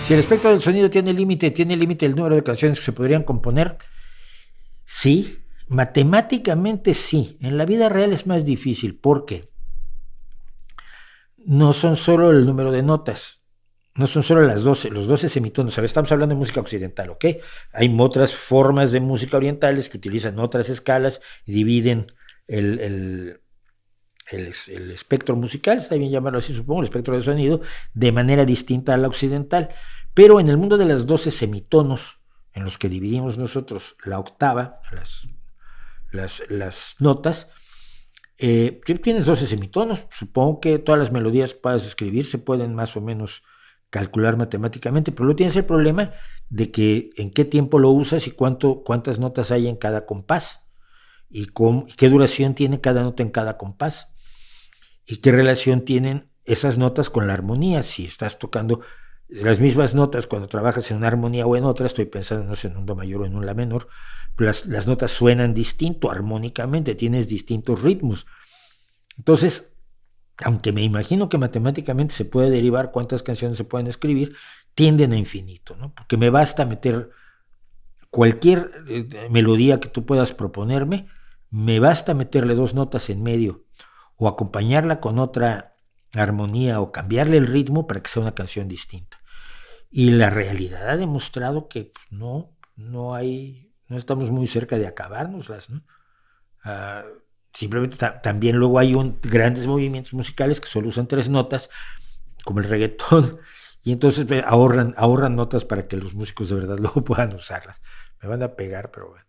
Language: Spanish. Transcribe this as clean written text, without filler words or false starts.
Si el espectro del sonido tiene límite el número de canciones que se podrían componer, sí, matemáticamente sí. En la vida real es más difícil porque no son solo el número de notas, no son solo los 12 semitonos. A ver, estamos hablando de música occidental, ¿ok? Hay otras formas de música orientales que utilizan otras escalas y dividen el espectro musical, está bien llamarlo así, supongo, el espectro de sonido, de manera distinta a la occidental. Pero en el mundo de las 12 semitonos, en los que dividimos nosotros la octava, las notas, tú tienes 12 semitonos, supongo que todas las melodías que puedas escribir se pueden más o menos calcular matemáticamente, pero luego tienes el problema de que en qué tiempo lo usas y cuántas notas hay en cada compás y qué duración tiene cada nota en cada compás y qué relación tienen esas notas con la armonía. Si estás tocando las mismas notas cuando trabajas en una armonía o en otra, estoy pensando, no sé, en un do mayor o en un la menor, las notas suenan distinto armónicamente, tienes distintos ritmos. Entonces, aunque me imagino que matemáticamente se puede derivar cuántas canciones se pueden escribir, tienden a infinito, ¿no? Porque me basta meter cualquier melodía que tú puedas proponerme, me basta meterle 2 notas en medio o acompañarla con otra armonía o cambiarle el ritmo para que sea una canción distinta. Y la realidad ha demostrado que no estamos muy cerca de acabárnoslas, ¿no? Simplemente también luego hay grandes movimientos musicales que solo usan 3 notas, como el reggaetón, y entonces ahorran notas para que los músicos de verdad luego puedan usarlas. Me van a pegar, pero bueno.